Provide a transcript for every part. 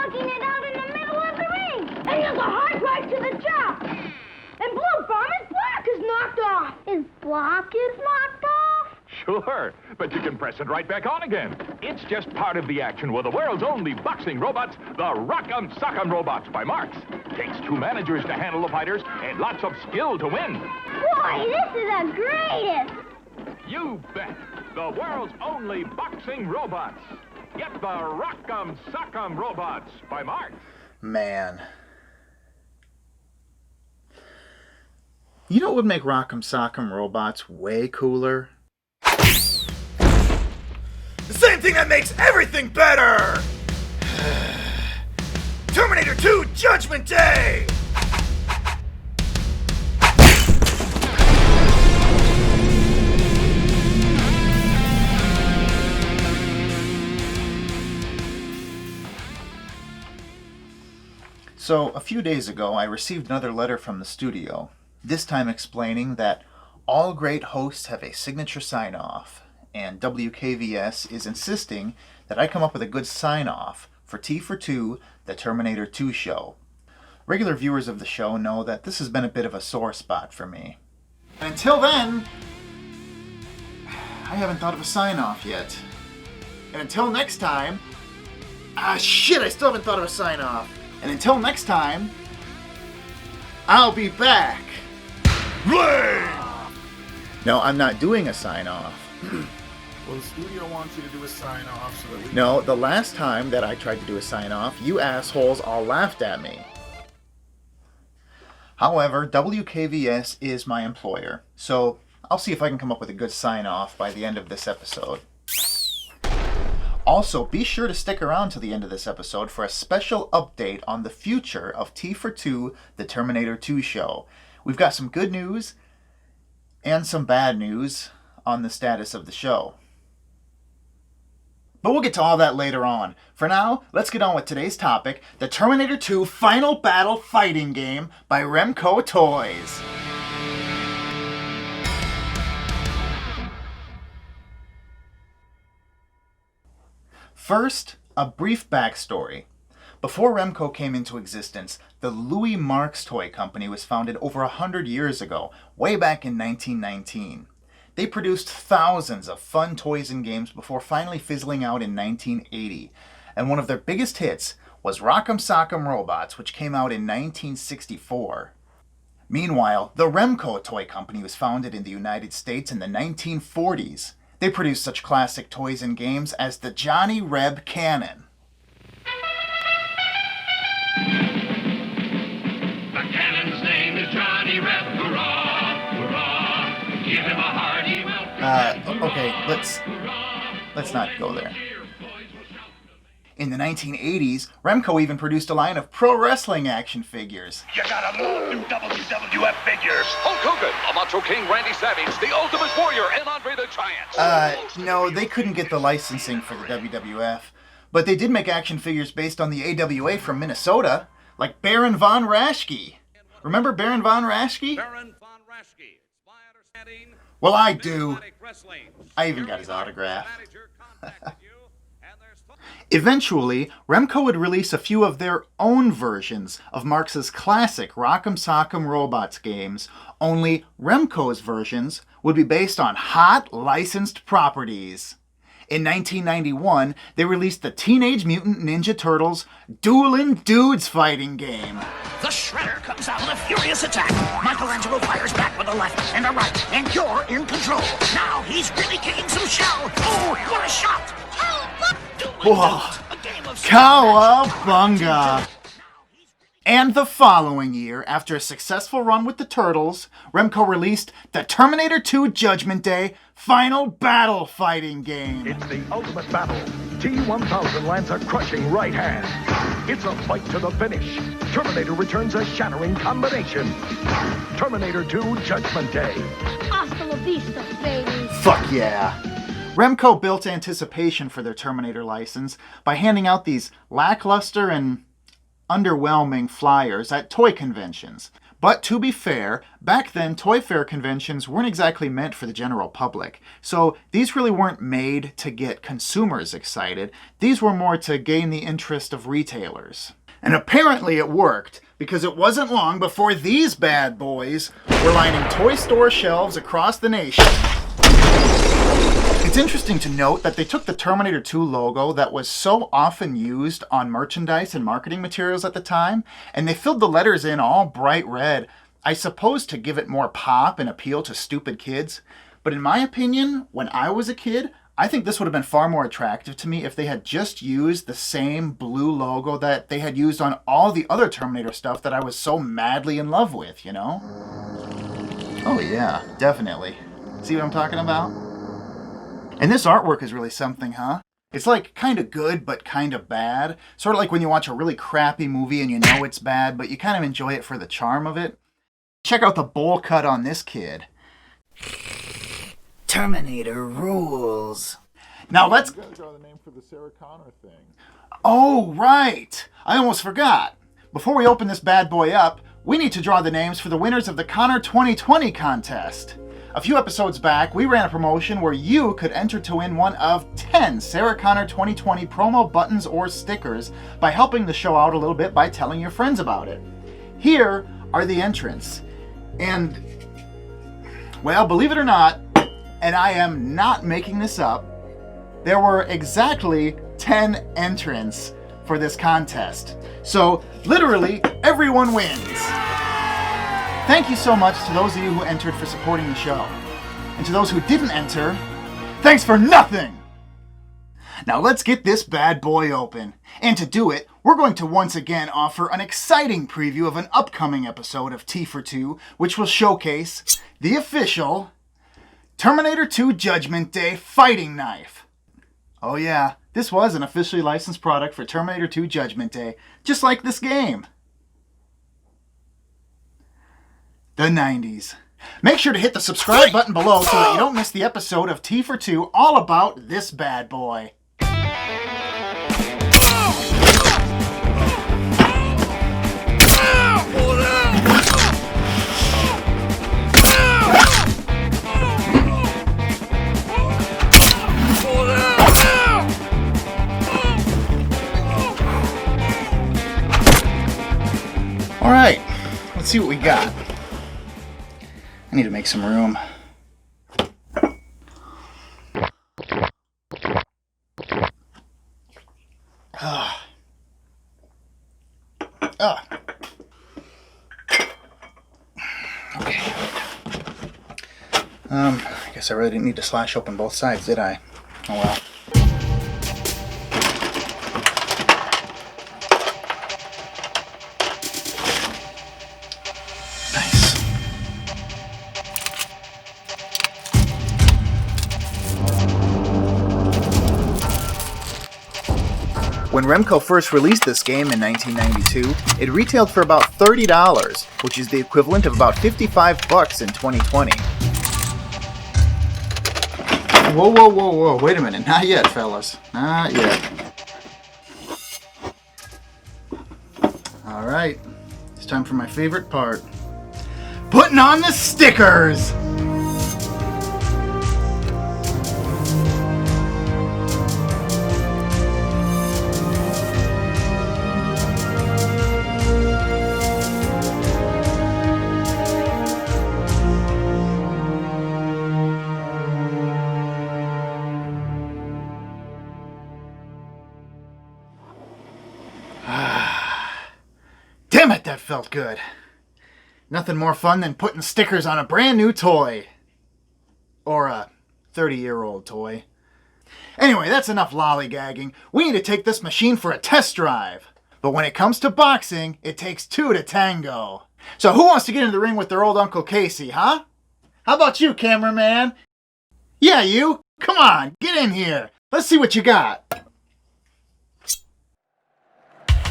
knocking it out in the middle of the ring. And there's a hard drive to the top. And Blue Bomber's block is knocked off. His block is knocked off? Sure, but you can press it right back on again. It's just part of the action with the world's only boxing robots, the Rock'em Sock'em Robots by Marx. Takes 2 managers to handle the fighters and lots of skill to win. Boy, this is the greatest. You bet. The world's only boxing robots. Get the Rock'em Sock'em Robots by Marx. Man. You know what would make Rock'em Sock'em Robots way cooler? The same thing that makes everything better! Terminator 2 Judgment Day! So, a few days ago, I received another letter from the studio, this time explaining that all great hosts have a signature sign-off, and WKVS is insisting that I come up with a good sign-off for T for Two, the Terminator 2 show. Regular viewers of the show know that this has been a bit of a sore spot for me. And until then, I haven't thought of a sign-off yet. And until next time... I still haven't thought of a sign-off. And until next time, I'll be back. No, I'm not doing a sign-off. Well, the studio wants you to do a sign-off so that we... No, the last time that I tried to do a sign-off, you assholes all laughed at me. However, WKVS is my employer, so I'll see if I can come up with a good sign-off by the end of this episode. Also, be sure to stick around to the end of this episode for a special update on the future of T for Two, the Terminator 2 show. We've got some good news and some bad news on the status of the show. But we'll get to all that later on. For now, let's get on with today's topic, the Terminator 2 Final Battle Fighting Game by Remco Toys. First, a brief backstory. Before Remco came into existence, the Louis Marx Toy Company was founded over 100 years ago, way back in 1919. They produced thousands of fun toys and games before finally fizzling out in 1980. And one of their biggest hits was Rock'em Sock'em Robots, which came out in 1964. Meanwhile, the Remco Toy Company was founded in the United States in the 1940s. They produced such classic toys and games as the Johnny Reb Cannon. The cannon's name is Johnny Reb. Hurrah, hurrah, give him a hearty welcome. Okay, let's not go there. In the 1980s, Remco even produced a line of pro wrestling action figures. You gotta move new WWF figures. Hulk Hogan, the Macho King Randy Savage, the Ultimate Warrior, and Andre the Giant. No, they couldn't get the licensing for the WWF. But they did make action figures based on the AWA from Minnesota, like Baron Von Raschke. Remember Baron Von Raschke? Baron Von Raschke. It's my understanding. Well, I do. I even got his autograph. Eventually, Remco would release a few of their own versions of Marx's classic Rock'em Sock'em Robots games, only Remco's versions would be based on hot licensed properties. In 1991, they released the Teenage Mutant Ninja Turtles Duelin' Dudes fighting game. The Shredder comes out in a furious attack. Michelangelo fires back with a left and a right, and you're in control. Now he's really kicking some shell. Oh, what a shot! Whoa. Cowabunga! And the following year, after a successful run with the Turtles, Remco released the Terminator 2 Judgment Day Final Battle Fighting Game. It's the ultimate battle. T-1000 lands a crushing right hand. It's a fight to the finish. Terminator returns a shattering combination. Terminator 2 Judgment Day. Hasta la vista, baby. Fuck yeah. Remco built anticipation for their Terminator license by handing out these lackluster and underwhelming flyers at toy conventions. But to be fair, back then toy fair conventions weren't exactly meant for the general public. So these really weren't made to get consumers excited. These were more to gain the interest of retailers. And apparently it worked, because it wasn't long before these bad boys were lining toy store shelves across the nation. It's interesting to note that they took the Terminator 2 logo that was so often used on merchandise and marketing materials at the time, and they filled the letters in all bright red, I suppose to give it more pop and appeal to stupid kids. But in my opinion, when I was a kid, I think this would have been far more attractive to me if they had just used the same blue logo that they had used on all the other Terminator stuff that I was so madly in love with, you know? Oh yeah, definitely. See what I'm talking about? And this artwork is really something, huh? It's like kind of good, but kind of bad. Sort of like when you watch a really crappy movie and you know it's bad, but you kind of enjoy it for the charm of it. Check out the bowl cut on this kid. Terminator rules. Now let's... You gotta draw the name for the Sarah Connor thing. Oh, right! I almost forgot. Before we open this bad boy up, we need to draw the names for the winners of the Connor 2020 contest. A few episodes back, we ran a promotion where you could enter to win one of 10 Sarah Connor 2020 promo buttons or stickers by helping the show out a little bit by telling your friends about it. Here are the entrants. And, well, believe it or not, and I am not making this up, there were exactly 10 entrants for this contest. So, literally, everyone wins. Thank you so much to those of you who entered for supporting the show. And to those who didn't enter, thanks for nothing! Now let's get this bad boy open. And to do it, we're going to once again offer an exciting preview of an upcoming episode of T for Two, which will showcase the official Terminator 2 Judgment Day fighting knife. Oh yeah, this was an officially licensed product for Terminator 2 Judgment Day, just like this game. The 90s. Make sure to hit the subscribe button below so that you don't miss the episode of T for Two all about this bad boy. All right, let's see what we got. I need to make some room. Okay. I guess I really didn't need to slash open both sides, did I? Oh well. When Remco first released this game in 1992, it retailed for about $30, which is the equivalent of about $55 in 2020. Whoa, whoa, whoa, whoa, wait a minute, not yet, fellas, not yet. Alright, it's time for my favorite part. Putting on the stickers! Damn it, that felt good. Nothing more fun than putting stickers on a brand new toy. Or a 30-year-old toy. Anyway, that's enough lollygagging. We need to take this machine for a test drive. But when it comes to boxing, it takes two to tango. So who wants to get into the ring with their old Uncle Casey, huh? How about you, cameraman? Yeah, you. Come on, get in here. Let's see what you got.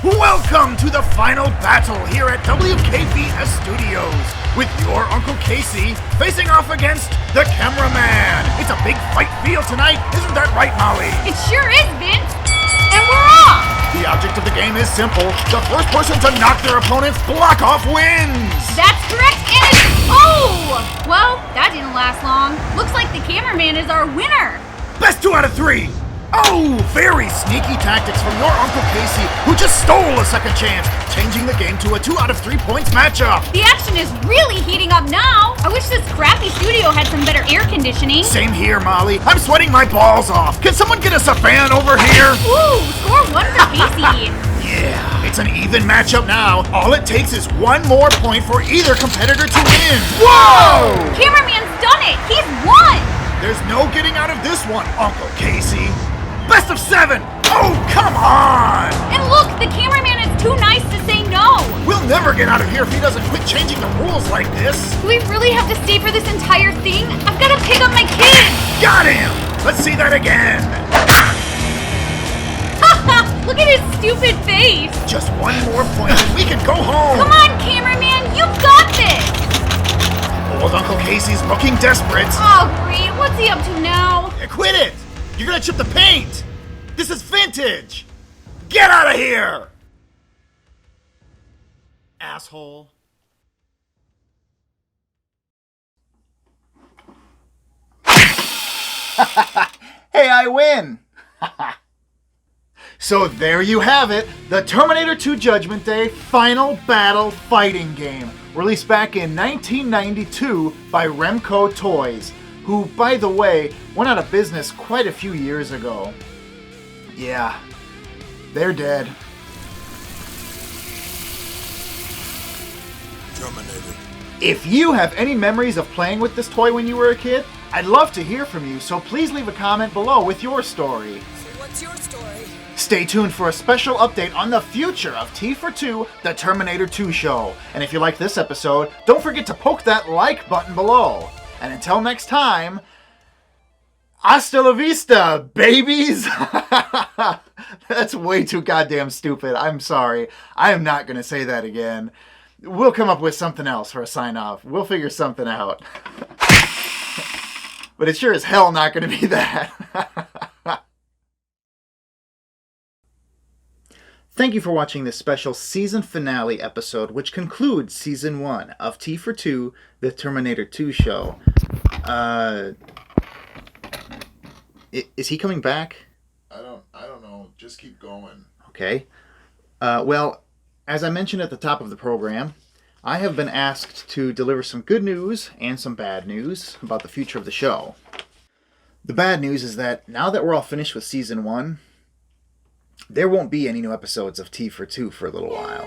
Welcome to the final battle here at WKBS Studios, with your Uncle Casey facing off against the cameraman. It's a big fight field tonight, isn't that right, Molly? It sure is, Vince. And we're off. The object of the game is simple. The first person to knock their opponent's block off wins! That's correct, and it's... Oh! Well, that didn't last long. Looks like the cameraman is our winner. Best 2 out of 3! Oh, very sneaky tactics from your Uncle Casey, who just stole a second chance, changing the game to a 2 out of 3 points matchup. The action is really heating up now. I wish this crappy studio had some better air conditioning. Same here, Molly. I'm sweating my balls off. Can someone get us a fan over here? Ooh, score 1 for Casey. Yeah, it's an even matchup now. All it takes is 1 more point for either competitor to win. Whoa! Cameraman's done it. He's won. There's no getting out of this one, Uncle Casey. Best of 7! Oh, come on! And look, the cameraman is too nice to say no. We'll never get out of here if he doesn't quit changing the rules like this. Do we really have to stay for this entire thing? I've got to pick up my kids. Got him! Let's see that again. Look at his stupid face. Just 1 more point and we can go home. Come on, cameraman, you got this. Old Uncle Casey's looking desperate. Oh, great. What's he up to now? Quit it! You're gonna chip the paint! This is vintage! Get out of here! Asshole. Hey, I win! So there you have it, the Terminator 2 Judgment Day Final Battle fighting game, released back in 1992 by Remco Toys, who, by the way, went out of business quite a few years ago. Yeah, they're dead. Terminator. If you have any memories of playing with this toy when you were a kid, I'd love to hear from you, so please leave a comment below with your story. So what's your story? Stay tuned for a special update on the future of T for 2, the Terminator 2 show. And if you like this episode, don't forget to poke that like button below. And until next time, hasta la vista, babies! That's way too goddamn stupid. I'm sorry. I am not going to say that again. We'll come up with something else for a sign-off. We'll figure something out. But it's sure as hell not going to be that. Thank you for watching this special season finale episode, which concludes season 1 of T for 2, the Terminator 2 show. Is he coming back? I don't know. Just keep going. Okay. Well, as I mentioned at the top of the program, I have been asked to deliver some good news and some bad news about the future of the show. The bad news is that now that we're all finished with season 1, there won't be any new episodes of T for 2 for a little while.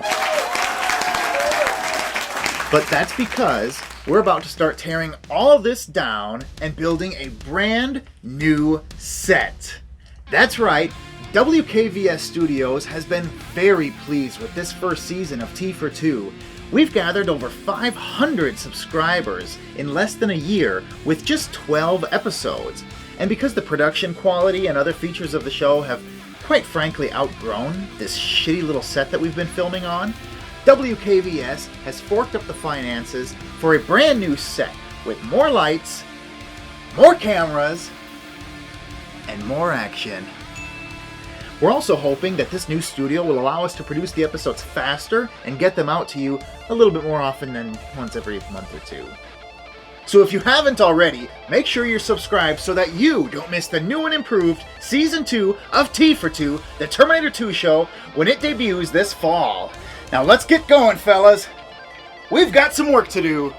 But that's because we're about to start tearing all of this down and building a brand new set. That's right, WKVS Studios has been very pleased with this first season of T for 2. We've gathered over 500 subscribers in less than a year with just 12 episodes. And because the production quality and other features of the show have quite frankly outgrown this shitty little set that we've been filming on, WKVS has forked up the finances for a brand new set with more lights, more cameras, and more action. We're also hoping that this new studio will allow us to produce the episodes faster and get them out to you a little bit more often than once every month or two. So if you haven't already, make sure you're subscribed so that you don't miss the new and improved Season 2 of T for 2, the Terminator 2 show, when it debuts this fall. Now let's get going, fellas. We've got some work to do.